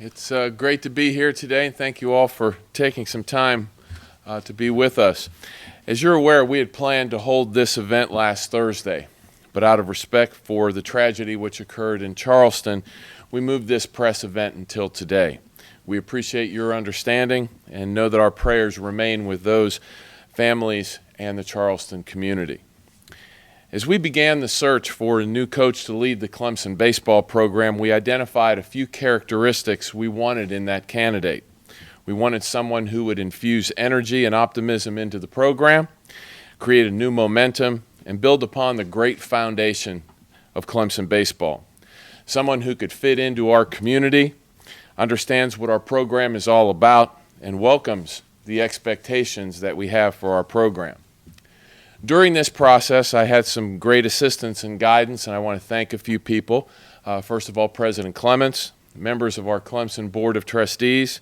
It's great to be here today, and thank you all for taking some time to be with us. As you're aware, we had planned to hold this event last Thursday, but out of respect for the tragedy which occurred in Charleston, we moved this press event until today. We appreciate your understanding and know that our prayers remain with those families and the Charleston community. As we began the search for a new coach to lead the Clemson baseball program, we identified a few characteristics we wanted in that candidate. We wanted someone who would infuse energy and optimism into the program, create a new momentum, and build upon the great foundation of Clemson baseball. Someone who could fit into our community, understands what our program is all about, and welcomes the expectations that we have for our program. During this process, I had some great assistance and guidance, and I want to thank a few people. First of all, President Clements, members of our Clemson Board of Trustees,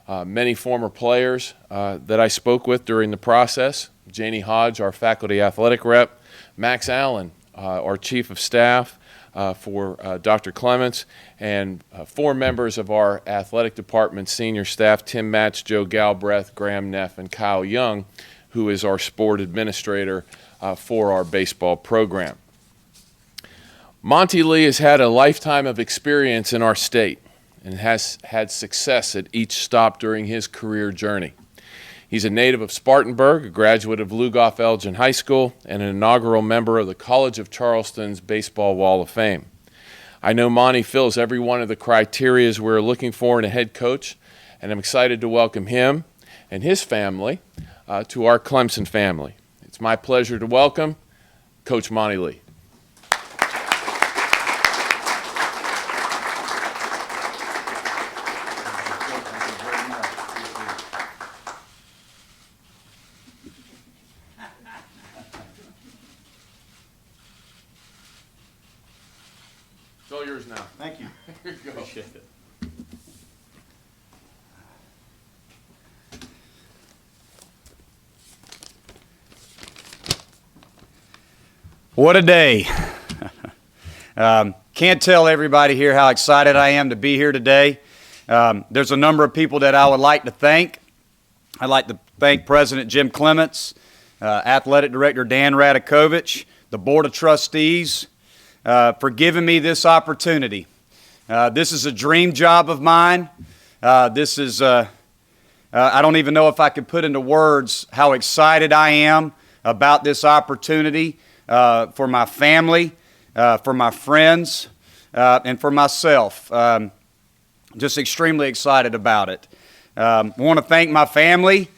many former players that I spoke with during the process, Janie Hodge, our faculty athletic rep, Max Allen, our chief of staff for Dr. Clements, and 4 members of our athletic department senior staff, Tim Match, Joe Galbraith, Graham Neff, and Kyle Young, who is our sport administrator for our baseball program. Monty Lee has had a lifetime of experience in our state and has had success at each stop during his career journey. He's a native of Spartanburg, a graduate of Lugoff Elgin High School, and an inaugural member of the College of Charleston's Baseball Wall of Fame. I know Monty fills every one of the criteria we're looking for in a head coach, and I'm excited to welcome him and his family to our Clemson family. It's my pleasure to welcome Coach Monty Lee. It's all yours now. Thank you. Here you go. Appreciate it. What a day. Can't tell everybody here how excited I am to be here today. There's a number of people that I would like to thank. I'd like to thank President Jim Clements, Athletic Director Dan Radakovich, the Board of Trustees, for giving me this opportunity. This is a dream job of mine. I don't even know if I could put into words how excited I am about this opportunity. For my family, for my friends, and for myself. Just extremely excited about it. I want to thank my family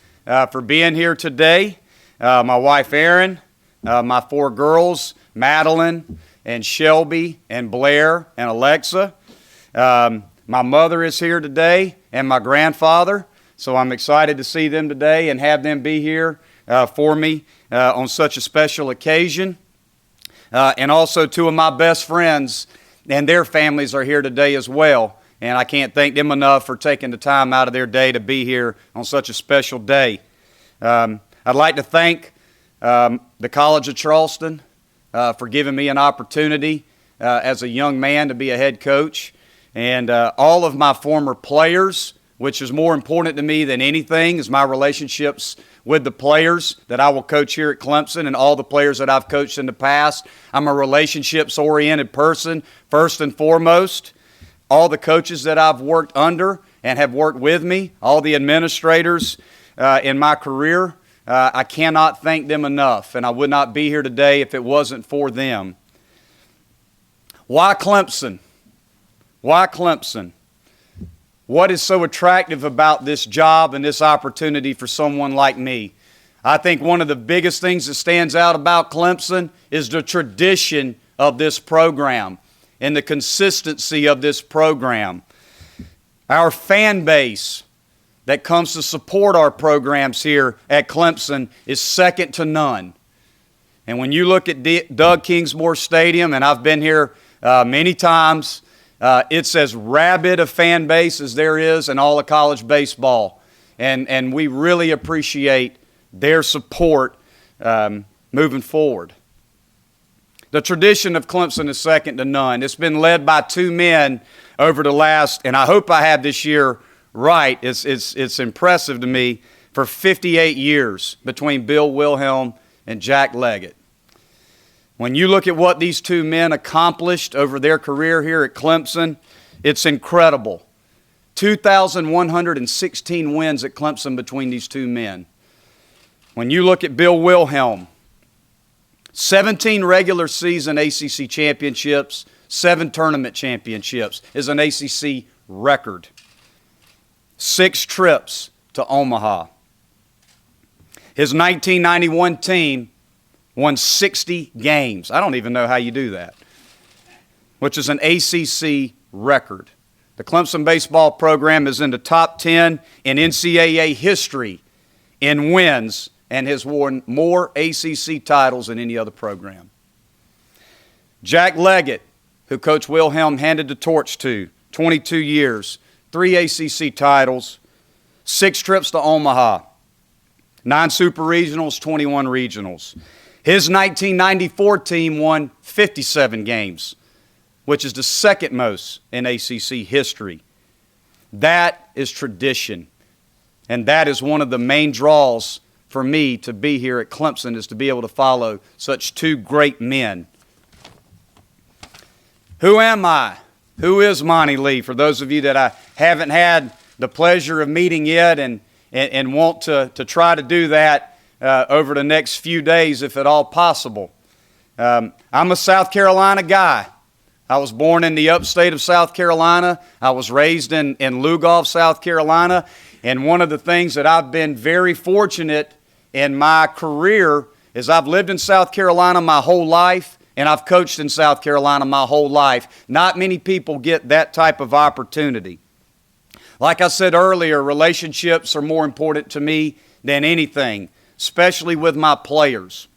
for being here today. My wife Erin, my 4 girls, Madeline and Shelby and Blair and Alexa. My mother is here today and my grandfather, so I'm excited to see them today and have them be here for me on such a special occasion. And also 2 of my best friends and their families are here today as well. And I can't thank them enough for taking the time out of their day to be here on such a special day. I'd like to thank the College of Charleston for giving me an opportunity as a young man to be a head coach. And all of my former players, which is more important to me than anything, is my relationships with the players that I will coach here at Clemson and all the players that I've coached in the past. I'm a relationships-oriented person, first and foremost. All the coaches that I've worked under and have worked with me, all the administrators in my career, I cannot thank them enough, and I would not be here today if it wasn't for them. Why Clemson? Why Clemson? What is so attractive about this job and this opportunity for someone like me? I think one of the biggest things that stands out about Clemson is the tradition of this program and the consistency of this program. Our fan base that comes to support our programs here at Clemson is second to none. And when you look at Doug Kingsmore Stadium, and I've been here many times, it's as rabid a fan base as there is in all of college baseball. And we really appreciate their support moving forward. The tradition of Clemson is second to none. It's been led by two men over the last, and I hope I have this year right, it's impressive to me, for 58 years between Bill Wilhelm and Jack Leggett. When you look at what these two men accomplished over their career here at Clemson, it's incredible. 2,116 wins at Clemson between these two men. When you look at Bill Wilhelm, 17 regular season ACC championships, 7 tournament championships is an ACC record. 6 trips to Omaha. His 1991 team won 60 games. I don't even know how you do that, which is an ACC record. The Clemson baseball program is in the top 10 in NCAA history in wins and has won more ACC titles than any other program. Jack Leggett, who Coach Wilhelm handed the torch to, 22 years, 3 ACC titles, 6 trips to Omaha, 9 super regionals, 21 regionals. His 1994 team won 57 games, which is the second most in ACC history. That is tradition, and that is one of the main draws for me to be here at Clemson, is to be able to follow such two great men. Who am I? Who is Monty Lee? For those of you that I haven't had the pleasure of meeting yet and want to try to do that over the next few days, if at all possible. I'm a South Carolina guy. I was born in the upstate of South Carolina. I was raised in Lugoff, South Carolina. And one of the things that I've been very fortunate in my career is I've lived in South Carolina my whole life, and I've coached in South Carolina my whole life. Not many people get that type of opportunity. Like I said earlier, relationships are more important to me than anything, especially with my players.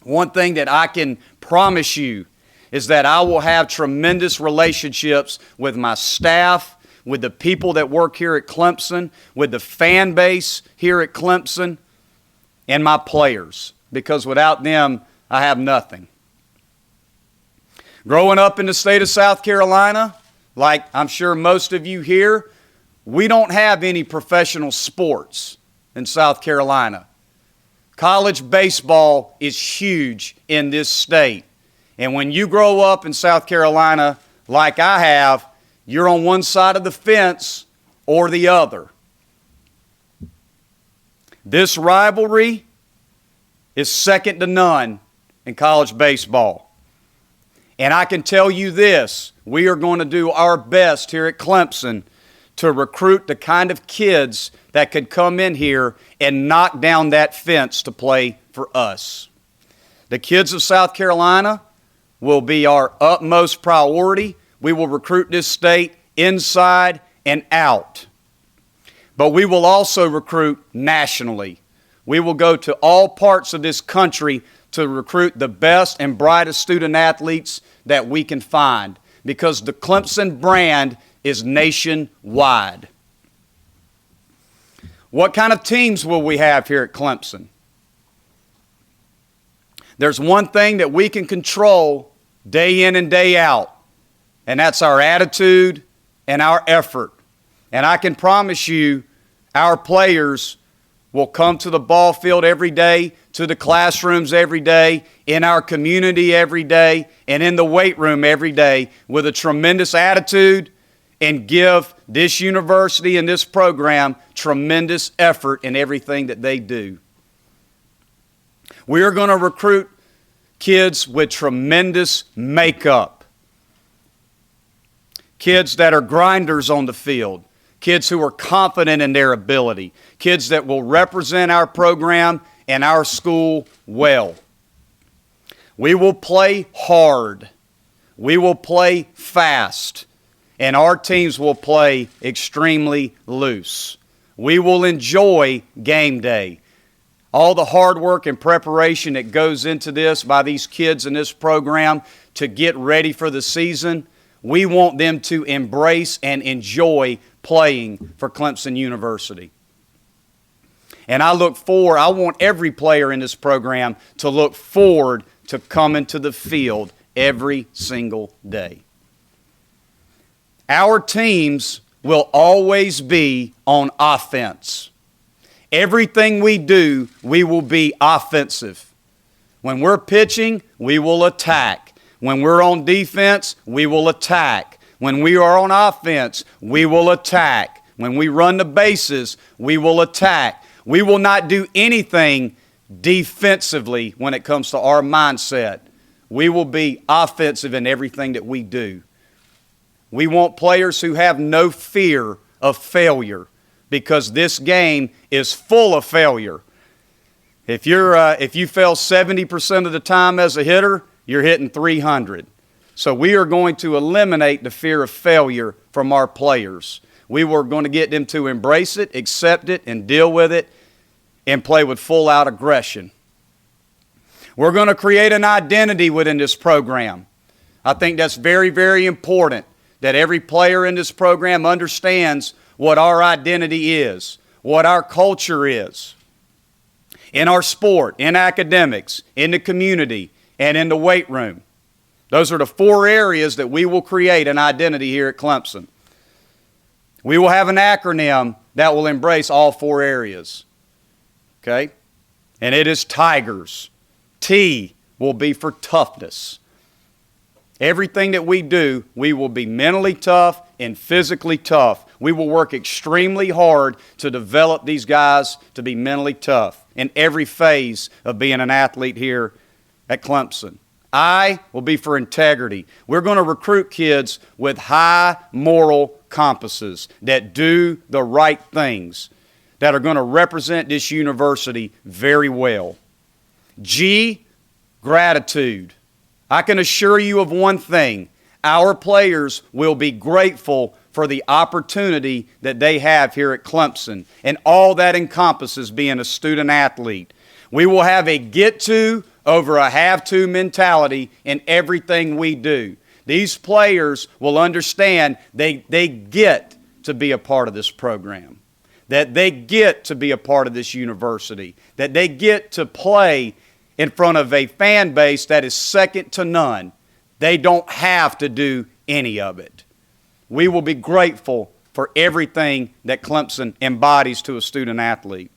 One thing that I can promise you is that I will have tremendous relationships with my staff, with the people that work here at Clemson, with the fan base here at Clemson, and my players, because without them, I have nothing. Growing up in the state of South Carolina, like I'm sure most of you here, we don't have any professional sports in South Carolina. College baseball is huge in this state. And when you grow up in South Carolina like I have, you're on one side of the fence or the other. This rivalry is second to none in college baseball. And I can tell you this, we are going to do our best here at Clemson to recruit the kind of kids that could come in here and knock down that fence to play for us. The kids of South Carolina will be our utmost priority. We will recruit this state inside and out. But we will also recruit nationally. We will go to all parts of this country to recruit the best and brightest student athletes that we can find, because the Clemson brand is nationwide. What kind of teams will we have here at Clemson? There's one thing that we can control day in and day out, and that's our attitude and our effort. And I can promise you, our players will come to the ball field every day, to the classrooms every day, in our community every day, and in the weight room every day with a tremendous attitude, and give this university and this program tremendous effort in everything that they do. We are going to recruit kids with tremendous makeup, kids that are grinders on the field, kids who are confident in their ability, kids that will represent our program and our school well. We will play hard. We will play fast. And our teams will play extremely loose. We will enjoy game day. All the hard work and preparation that goes into this by these kids in this program to get ready for the season, we want them to embrace and enjoy playing for Clemson University. And I want every player in this program to look forward to come into the field every single day. Our teams will always be on offense. Everything we do, we will be offensive. When we're pitching, we will attack. When we're on defense, we will attack. When we are on offense, we will attack. When we run the bases, we will attack. We will not do anything defensively when it comes to our mindset. We will be offensive in everything that we do. We want players who have no fear of failure, because this game is full of failure. If you fail 70% of the time as a hitter, you're hitting 300. So we are going to eliminate the fear of failure from our players. We were going to get them to embrace it, accept it, and deal with it, and play with full-out aggression. We're going to create an identity within this program. I think that's very, very important, that every player in this program understands what our identity is, what our culture is. In our sport, in academics, in the community, and in the weight room. Those are the 4 areas that we will create an identity here at Clemson. We will have an acronym that will embrace all 4 areas. Okay? And it is Tigers. T will be for toughness. Everything that we do, we will be mentally tough and physically tough. We will work extremely hard to develop these guys to be mentally tough in every phase of being an athlete here at Clemson. I will be for integrity. We're going to recruit kids with high moral compasses that do the right things, that are going to represent this university very well. G, gratitude. I can assure you of one thing. Our players will be grateful for the opportunity that they have here at Clemson and all that encompasses being a student athlete. We will have a get-to over a have-to mentality in everything we do. These players will understand they get to be a part of this program, that they get to be a part of this university, that they get to play in front of a fan base that is second to none. They don't have to do any of it. We will be grateful for everything that Clemson embodies to a student athlete.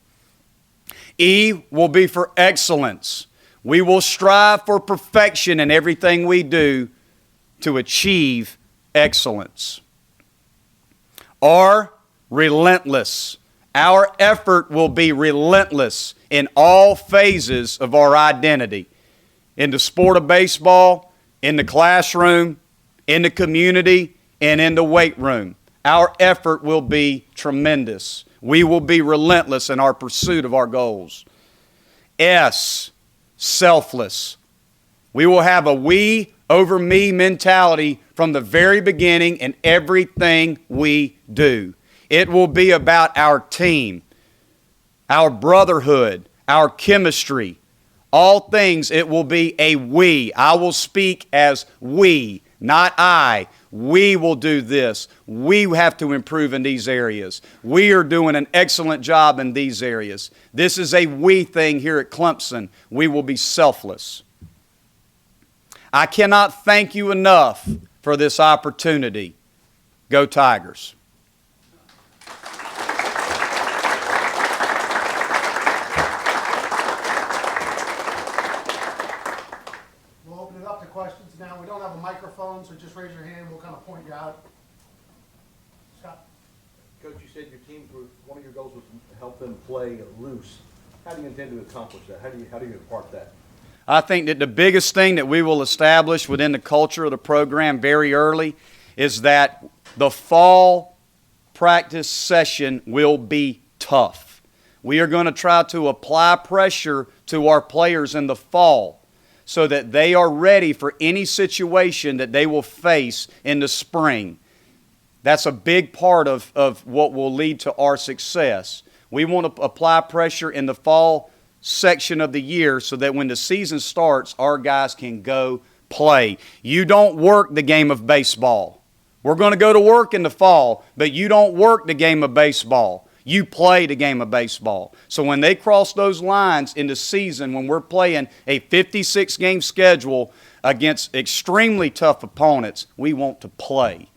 E will be for excellence. We will strive for perfection in everything we do to achieve excellence. R, relentless. Our effort will be relentless in all phases of our identity. In the sport of baseball, in the classroom, in the community, and in the weight room. Our effort will be tremendous. We will be relentless in our pursuit of our goals. S, selfless. We will have a we over me mentality from the very beginning in everything we do. It will be about our team, our brotherhood, our chemistry. All things, it will be a we. I will speak as we, not I. We will do this. We have to improve in these areas. We are doing an excellent job in these areas. This is a we thing here at Clemson. We will be selfless. I cannot thank you enough for this opportunity. Go Tigers. We'll open it up to questions now. We don't have a microphone, so just raise your hand. We'll kind of point you out. Scott? Coach, you said your teams were, one of your goals was to help them play loose. How do you intend to accomplish that? How do you impart that? I think that the biggest thing that we will establish within the culture of the program very early is that the fall practice session will be tough. We are going to try to apply pressure to our players in the fall so that they are ready for any situation that they will face in the spring. That's a big part of what will lead to our success. We want to apply pressure in the fall section of the year so that when the season starts, our guys can go play. You don't work the game of baseball. We're going to go to work in the fall, but you don't work the game of baseball. You played a game of baseball. So when they cross those lines in the season, when we're playing a 56-game schedule against extremely tough opponents, we want to play.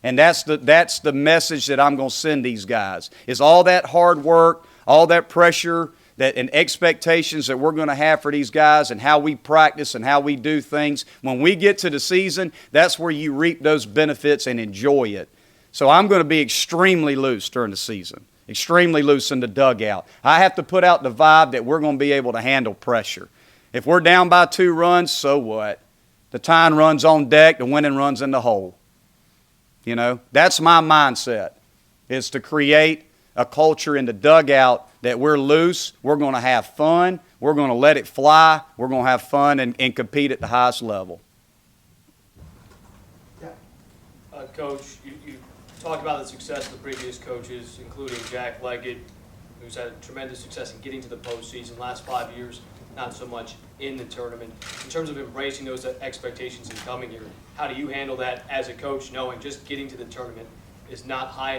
And that's the message that I'm going to send these guys, is all that hard work, all that pressure and expectations that we're going to have for these guys and how we practice and how we do things. When we get to the season, that's where you reap those benefits and enjoy it. So I'm going to be extremely loose during the season, extremely loose in the dugout. I have to put out the vibe that we're going to be able to handle pressure. If we're down by 2 runs, so what? The tying run's on deck, the winning run's in the hole. You know, that's my mindset, is to create a culture in the dugout that we're loose, we're going to have fun, we're going to let it fly, we're going to have fun and compete at the highest level. Yeah. Coach, you talked about the success of the previous coaches, including Jack Leggett, who's had tremendous success in getting to the postseason. Last 5 years, not so much in the tournament. In terms of embracing those expectations and coming here, how do you handle that as a coach, knowing just getting to the tournament is not high